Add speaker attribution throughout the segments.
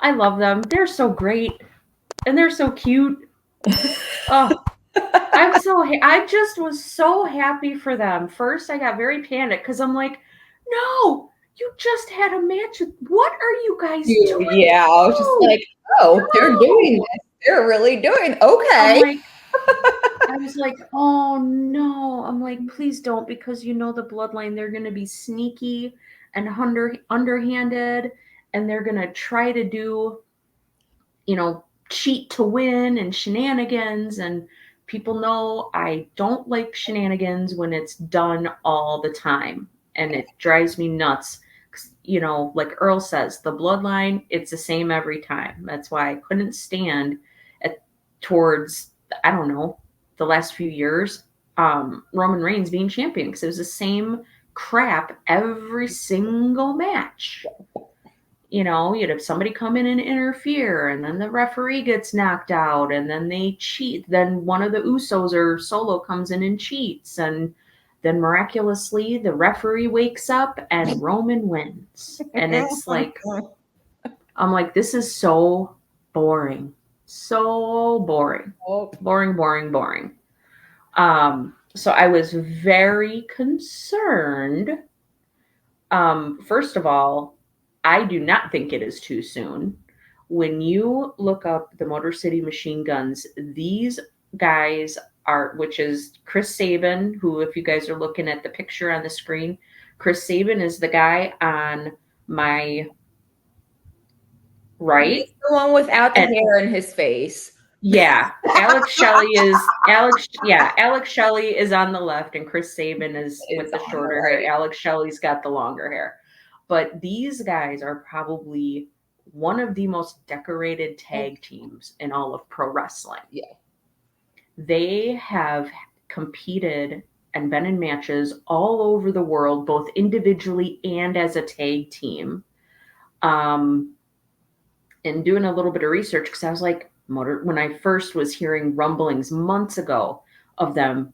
Speaker 1: I love them. They're so great. And they're so cute. Oh, I just was so happy for them. First, I got very panicked because I'm like, no, you just had a match. What are you guys doing?
Speaker 2: Yeah, I was just
Speaker 1: No,
Speaker 2: like, oh, they're doing
Speaker 1: no.
Speaker 2: this. They're really doing
Speaker 1: I'm
Speaker 2: okay.
Speaker 1: like, I was like, oh no. I'm like, please don't, because you know the bloodline, they're gonna be sneaky and underhanded, and they're gonna try to do, cheat to win and shenanigans. And people know I don't like shenanigans when it's done all the time. And it drives me nuts. Like Earl says, the bloodline, it's the same every time. That's why I couldn't stand at towards, I don't know, the last few years, Roman Reigns being champion, because it was the same crap every single match. You'd have somebody come in and interfere, and then the referee gets knocked out, and then they cheat. Then one of the Usos or Solo comes in and cheats, and then miraculously the referee wakes up and Roman wins. And it's like, I'm like, this is so boring. So boring.
Speaker 2: Oh,
Speaker 1: Boring, boring, boring. So I was very concerned. First of all, I do not think it is too soon. When you look up the Motor City Machine Guns, these guys are, which is Chris Sabin, who, if you guys are looking at the picture on the screen, Chris Sabin is the guy on my
Speaker 2: he's
Speaker 1: right.
Speaker 2: the one without the
Speaker 1: And
Speaker 2: hair in his face.
Speaker 1: yeah, Alex Shelley is Alex. Yeah, Alex Shelley is on the left, and Chris Sabin is
Speaker 2: Is
Speaker 1: with the
Speaker 2: on the
Speaker 1: shorter hair.
Speaker 2: right.
Speaker 1: Alex Shelley's got the longer hair. But these guys are probably one of the most decorated tag teams in all of pro wrestling.
Speaker 2: Yeah.
Speaker 1: They have competed and been in matches all over the world, both individually and as a tag team. Um, and doing a little bit of research, because I was like, when I first was hearing rumblings months ago of them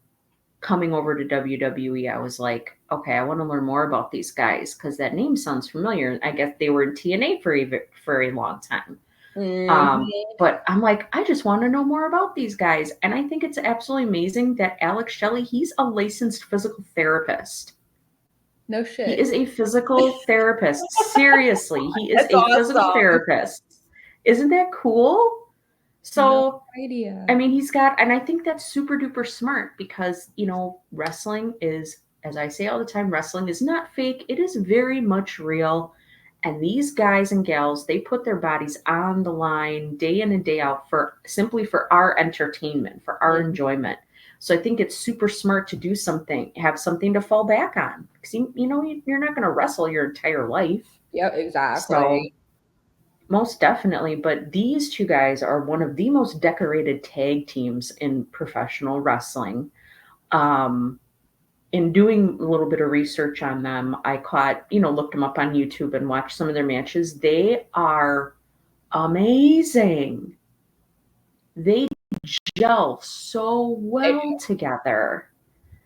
Speaker 1: coming over to WWE, I was like, okay, I want to learn more about these guys because that name sounds familiar. I guess they were in TNA for a very long time.
Speaker 2: Mhm.
Speaker 1: But I'm like, I just want to know more about these guys. And I think it's absolutely amazing that Alex Shelley, he's a licensed physical therapist.
Speaker 2: No
Speaker 1: He
Speaker 2: shit.
Speaker 1: is a physical therapist. Seriously, he is
Speaker 2: That's
Speaker 1: a physical
Speaker 2: awesome.
Speaker 1: therapist. Isn't that cool?
Speaker 2: No
Speaker 1: So, I
Speaker 2: idea.
Speaker 1: mean, he's got, and I think that's super duper smart because, wrestling is, as I say all the time, wrestling is not fake. It is very much real. And these guys and gals, they put their bodies on the line day in and day out for simply for our entertainment, for our
Speaker 2: Mhm.
Speaker 1: enjoyment. So I think it's super smart to do something, have something to fall back on. Because, you're not going to wrestle your entire life.
Speaker 2: Yep, exactly.
Speaker 1: So most definitely, but these two guys are one of the most decorated tag teams in professional wrestling. Um, in doing a little bit of research on them, I looked them up on YouTube and watched some of their matches. They are amazing. They gel so
Speaker 2: They
Speaker 1: well together.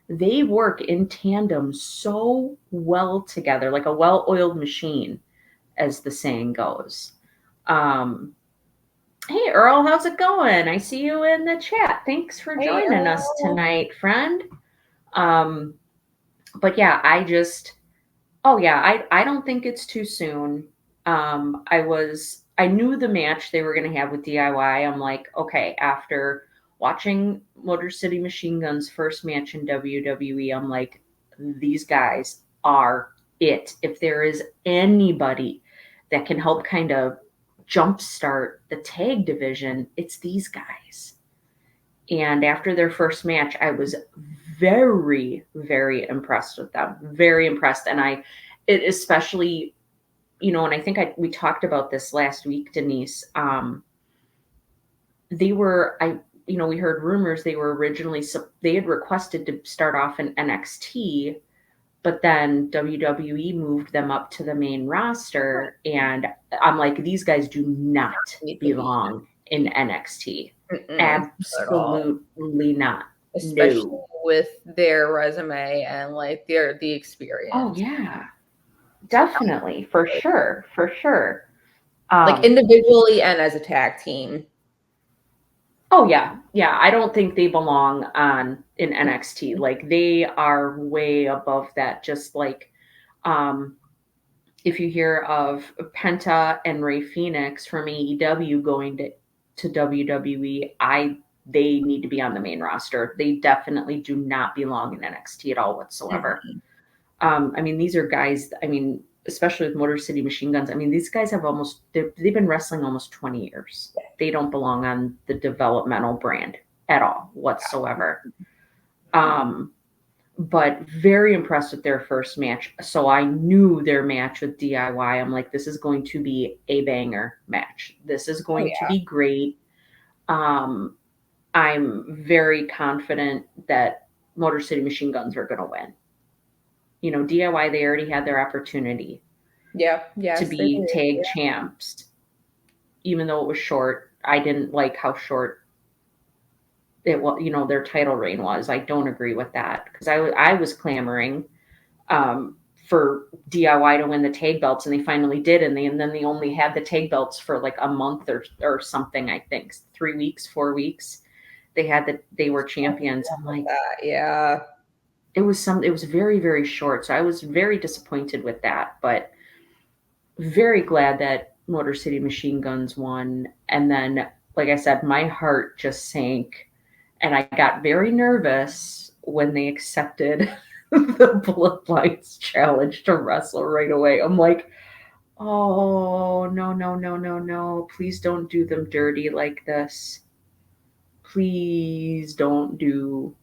Speaker 1: They work in tandem so well together, like a well oiled machine, as the saying goes. Um, Hey Earl, how's it going? I see you in the chat. Thanks for
Speaker 2: Hey,
Speaker 1: joining us
Speaker 2: Earl.
Speaker 1: tonight, friend. Um, but yeah, oh yeah, I don't think it's too soon. I knew the match they were going to have with DIY. I'm like, okay, after watching Motor City Machine Guns' first match in WWE, I'm like, these guys are it. If there is anybody that can help kind of jumpstart the tag division, it's these guys. And after their first match, I was very, very impressed with them. Very impressed. And it especially, and I think we talked about this last week, Denise. We heard rumors they were originally, they had requested to start off in NXT, but then WWE moved them up to the main roster. And I'm like, these guys do not
Speaker 2: Need to be
Speaker 1: belong in NXT.
Speaker 2: mm-mm, not at all.
Speaker 1: Absolutely not.
Speaker 2: Especially
Speaker 1: No.
Speaker 2: with their resume and like
Speaker 1: Oh,
Speaker 2: experience.
Speaker 1: yeah. Definitely. For sure. For sure.
Speaker 2: Like
Speaker 1: Um,
Speaker 2: individually and as a tag team.
Speaker 1: oh yeah, yeah. I don't think they belong on in NXT. Like they are way above that. Just like um, if you hear of Penta and Ray Phoenix from AEW going to WWE, they need to be on the main roster. They definitely do not belong in NXT at all whatsoever.
Speaker 2: Mhm.
Speaker 1: I mean, these are guys. I mean, especially with Motor City Machine Guns. I mean, these guys have they've been wrestling almost 20 years. They don't belong on the developmental brand at all whatsoever. Um, but very impressed with their first match. So I knew their match with DIY. I'm like, this is going to be a banger match. This is
Speaker 2: Oh
Speaker 1: going to
Speaker 2: yeah.
Speaker 1: be great. Um, I'm very confident that Motor City Machine Guns are going to win. You know, DIY, they already had their opportunity
Speaker 2: Yeah.
Speaker 1: to
Speaker 2: Yes, they
Speaker 1: be
Speaker 2: did.
Speaker 1: tag
Speaker 2: Yeah.
Speaker 1: champs, even though it was short. I didn't like how short it was, you know, their title reign was. I don't agree with that because I was clamoring for DIY to win the tag belts, and they finally did, and then they only had the tag belts for like a month or something. I think 3 weeks, 4 weeks. They were champions. I'm like,
Speaker 2: That. Yeah.
Speaker 1: it was very short, so I was very disappointed with that, but very glad that Motor City Machine Guns won. And then, like I said, my heart just sank, and I got very nervous when they accepted the Bloodlines challenge to wrestle right away. I'm like, oh, no, no, no, no, no. Please don't do them dirty like this. Please don't do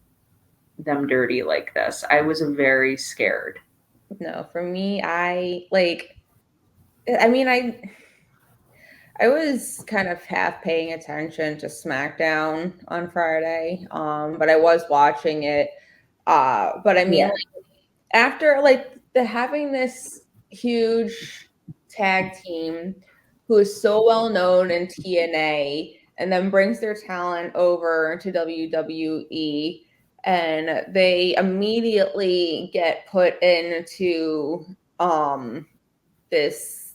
Speaker 1: them dirty like this. I was very scared.
Speaker 2: No, for me, I mean, I was kind of half paying attention to SmackDown on Friday, but I was watching it. But I mean,
Speaker 1: Yeah.
Speaker 2: like, after the having this huge tag team who is so well known in TNA and then brings their talent over to WWE, and they immediately get put into this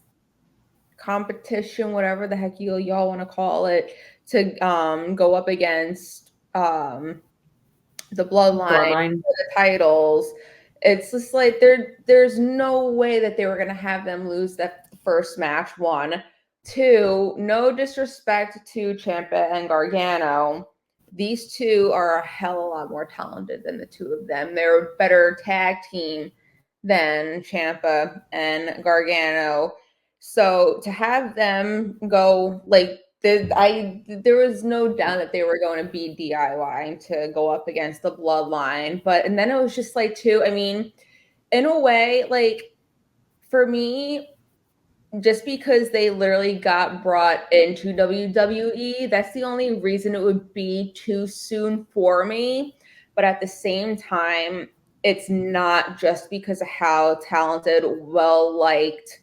Speaker 2: competition, whatever the heck y'all want to call it, to go up against the bloodline
Speaker 1: Bloodline.
Speaker 2: for the titles. It's just like there's no way that they were gonna have them lose that first match. One, two, no disrespect to Ciampa and Gargano. These two are a hell of a lot more talented than the two of them. They're a better tag team than Ciampa and Gargano. So to have them go there was no doubt that they were going to be DIY to go up against the bloodline. But and then it was just like too, I mean, in a way, like for me, just because they literally got brought into WWE, that's the only reason it would be too soon for me. But at the same time, it's not just because of how talented, well liked,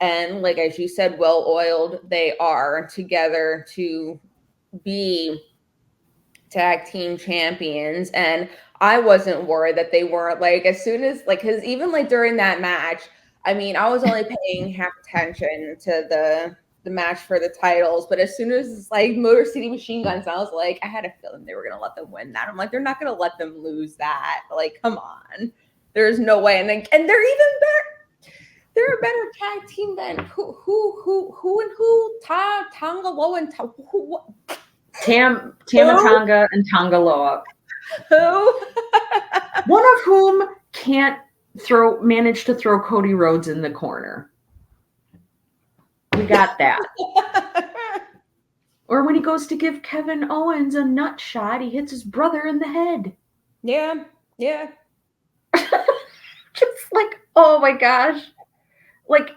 Speaker 2: and like as you said, well oiled they are together to be tag team champions. And I wasn't worried that they weren't like as soon as like because even like during that match, I mean, I was only paying half attention to the match for the titles, but as soon as it's like Motor City Machine Guns, I was like, I had a feeling they were gonna let them win that. I'm like, they're not gonna let them lose that. Like, come on. There's no way. And they're even better. They're a better tag team than who Tonga Low and who who
Speaker 1: Tamatanga and Tongaloa,
Speaker 2: who?
Speaker 1: one of whom can't manage to throw Cody Rhodes in the corner. We got that. Or when he goes to give Kevin Owens a nut shot, he hits his brother in the head.
Speaker 2: Yeah, yeah.
Speaker 1: Just like, oh my gosh. Like,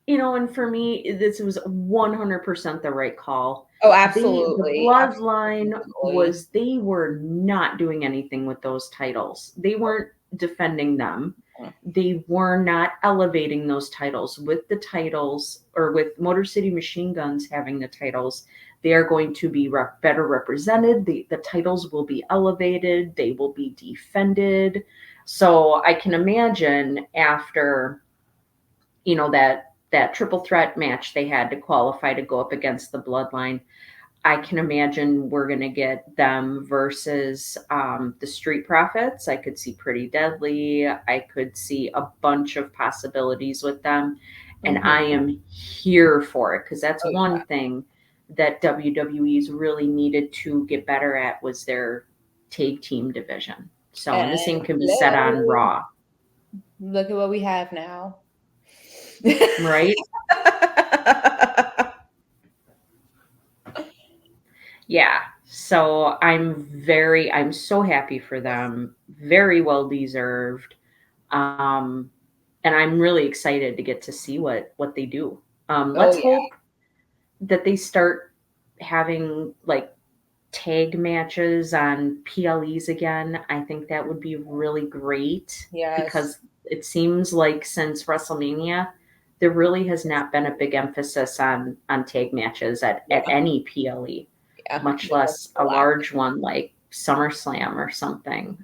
Speaker 1: you know, and for me, this was 100% the right call.
Speaker 2: Oh,
Speaker 1: The
Speaker 2: absolutely,
Speaker 1: bloodline
Speaker 2: absolutely.
Speaker 1: they were not doing anything with those titles. They weren't defending them. They were not elevating those titles with the titles or with Motor City Machine Guns having the titles. They are going to be better represented. The titles will be elevated. They will be defended. So I can imagine after, you know, that that triple threat match they had to qualify to go up against the Bloodline. I can imagine we're going to get them versus the Street Profits. I could see Pretty Deadly. I could see a bunch of possibilities with them. And I
Speaker 2: Mm-hmm.
Speaker 1: am here for it because that's
Speaker 2: Oh
Speaker 1: one thing that WWE's really needed to get better at was their tag team division. So,
Speaker 2: yeah.
Speaker 1: and the same
Speaker 2: And
Speaker 1: can be said on
Speaker 2: hello,
Speaker 1: Raw,
Speaker 2: look at what we have now.
Speaker 1: right? Yeah. So I'm so happy for them. Very well deserved. Um, and I'm really excited to get to see what they do.
Speaker 2: Oh
Speaker 1: Let's
Speaker 2: yeah.
Speaker 1: hope that they start having like tag matches on PLEs again. I think that would be really great
Speaker 2: Yes.
Speaker 1: because it seems like since WrestleMania, there really has not been a big emphasis on tag matches at
Speaker 2: Yeah.
Speaker 1: any PLE,
Speaker 2: Yeah.
Speaker 1: much less a large one like SummerSlam or something.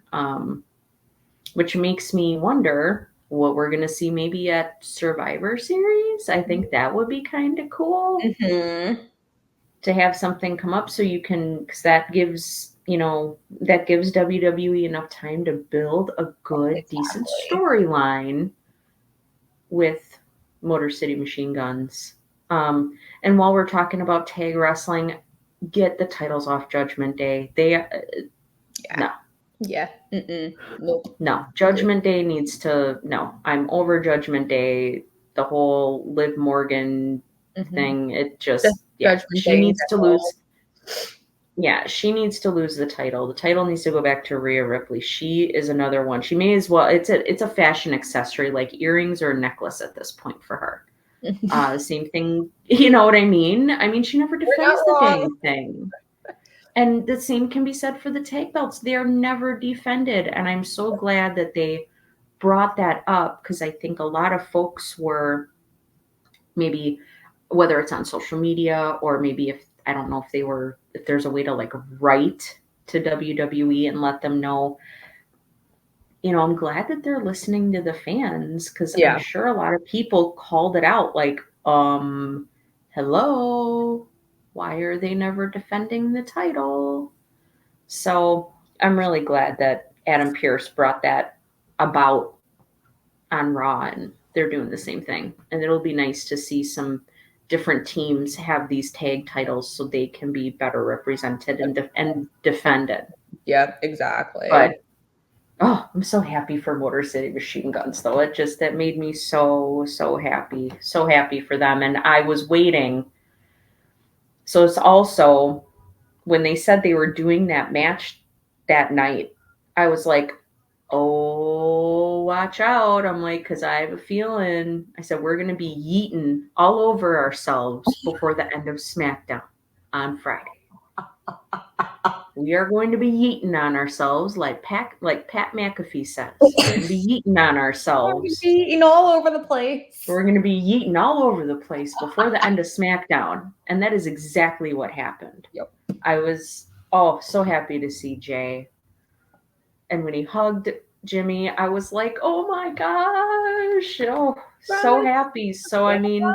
Speaker 1: Which makes me wonder what we're going to see maybe at Survivor Series. I think that would be kind of cool
Speaker 2: Mm-hmm.
Speaker 1: to have something come up so you can, because that gives WWE enough time to build a good, decent
Speaker 2: Exactly.
Speaker 1: storyline with Motor City Machine Guns. And while we're talking about tag wrestling, get the titles off Judgment Day.
Speaker 2: Yeah.
Speaker 1: No,
Speaker 2: Yeah. Mm-mm. Nope.
Speaker 1: no, Judgment Day needs to, no, I'm over Judgment Day. The whole Liv Morgan
Speaker 2: Mm-hmm.
Speaker 1: thing, it
Speaker 2: The
Speaker 1: just, yeah,
Speaker 2: Judgment Day in general.
Speaker 1: she needs to lose the title. The title needs to go back to Rhea Ripley. She is another one. She may as well, it's a fashion accessory like earrings or a necklace at this point for her. Same thing, you know what I mean? I mean, she never
Speaker 2: You're not
Speaker 1: defends the
Speaker 2: wrong.
Speaker 1: dang thing. And the same can be said for the tag belts. They are never defended. And I'm so glad that they brought that up because I think a lot of folks were maybe, whether it's on social media or maybe if I don't know if there's a way to like write to WWE and let them know, I'm glad that they're listening to the fans because I'm
Speaker 2: Yeah.
Speaker 1: sure a lot of people called it out like, hello, why are they never defending the title? So I'm really glad that Adam Pierce brought that about on Raw, and they're doing the same thing. And it'll be nice to see some different teams have these tag titles so they can be better represented and defended.
Speaker 2: Yep. Exactly.
Speaker 1: But I'm so happy for Motor City Machine Guns, though. That made me so happy for them. And I was waiting. So it's also when they said they were doing that match that night, I was like, oh, watch out. I'm like, because I have a feeling. I said, we're going to be yeeting all over ourselves before the end of SmackDown on Friday. We are going to be yeeting on ourselves, like Pat McAfee says. We're going to be yeeting on
Speaker 2: We're gonna be
Speaker 1: ourselves.
Speaker 2: eating all over the place.
Speaker 1: We're going to be yeeting all over the place before the end of SmackDown. And that is exactly what happened.
Speaker 2: Yep.
Speaker 1: I was, so happy to see Jay. And when he hugged Jimmy, I was like, oh my gosh. Oh, so
Speaker 2: Right.
Speaker 1: happy. So,
Speaker 2: Yeah.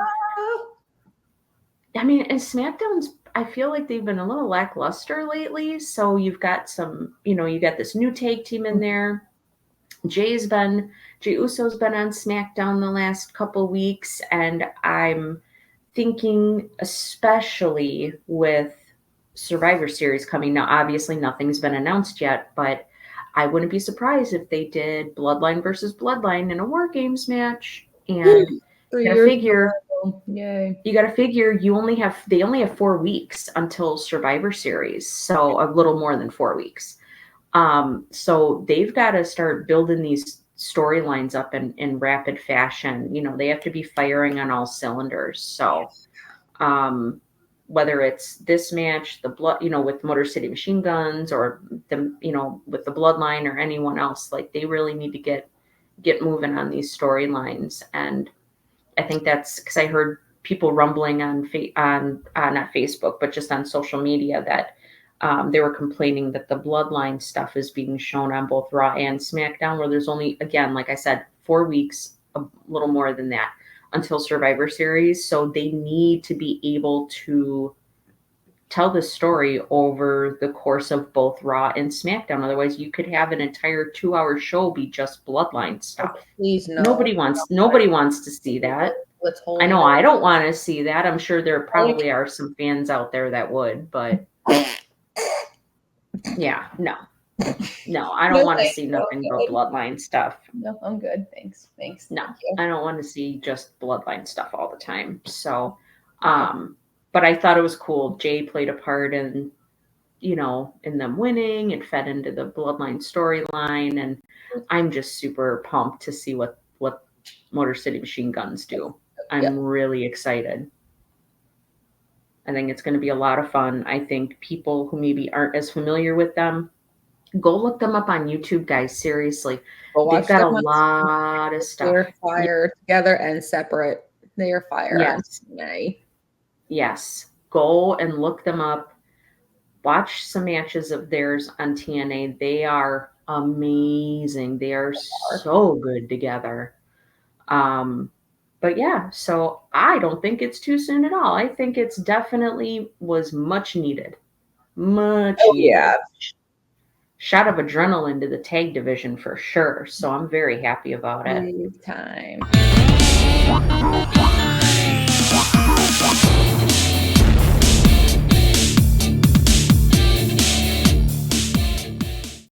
Speaker 1: and SmackDown's, I feel like they've been a little lackluster lately. So you've got you got this new tag team in there. Jay Uso's been on SmackDown the last couple weeks, and I'm thinking, especially with Survivor Series coming now, obviously nothing's been announced yet, but I wouldn't be surprised if they did Bloodline versus Bloodline in a War Games match. And
Speaker 2: Three
Speaker 1: you gotta
Speaker 2: years in a
Speaker 1: figure,
Speaker 2: row. Yay.
Speaker 1: they only have 4 weeks until Survivor Series, so a little more than 4 weeks. So they've got to start building these storylines up in rapid fashion. They have to be firing on all cylinders. So, um, whether it's this match, the blood, with Motor City Machine Guns, or with the Bloodline or anyone else, like they really need to get moving on these storylines. And I think that's because I heard people rumbling on not Facebook, but just on social media that they were complaining that the Bloodline stuff is being shown on both Raw and SmackDown, where there's only, again, like I said, 4 weeks, a little more than that, until Survivor Series. So they need to be able to tell the story over the course of both Raw and SmackDown. Otherwise, you could have an entire 2-hour show be just bloodline
Speaker 2: Oh,
Speaker 1: stuff.
Speaker 2: please no.
Speaker 1: Nobody wants to see that.
Speaker 2: Let's
Speaker 1: I
Speaker 2: hold
Speaker 1: know
Speaker 2: it.
Speaker 1: I don't want to see that. I'm sure there
Speaker 2: Like,
Speaker 1: probably are some fans out there that would, but yeah, no. No, I don't
Speaker 2: no,
Speaker 1: want to
Speaker 2: thank
Speaker 1: see
Speaker 2: you.
Speaker 1: nothing but bloodline stuff.
Speaker 2: No, I'm good. Thanks. Thanks.
Speaker 1: No,
Speaker 2: Thank you.
Speaker 1: I don't want to see just bloodline stuff all the time. So, but I thought it was cool. Jay played a part in, in them winning. It fed into the bloodline storyline, and I'm just super pumped to see what Motor City Machine Guns do.
Speaker 2: Yep.
Speaker 1: I'm really excited. I think it's going to be a lot of fun. I think people who maybe aren't as familiar with them, go look them up on YouTube, guys. Seriously,
Speaker 2: Go
Speaker 1: they've
Speaker 2: watch
Speaker 1: got
Speaker 2: them
Speaker 1: a
Speaker 2: on
Speaker 1: lot of stuff.
Speaker 2: They're fire together and separate. They are fire on
Speaker 1: Yes,
Speaker 2: TNA.
Speaker 1: yes. Go and look them up. Watch some matches of theirs on TNA. They are amazing. They are so good together. Um, but yeah, so I don't think it's too soon at all. I think it's definitely was much needed. Much
Speaker 2: Oh yeah.
Speaker 1: needed. Shot of adrenaline to the tag division for sure. So I'm very happy about it.
Speaker 2: Big time.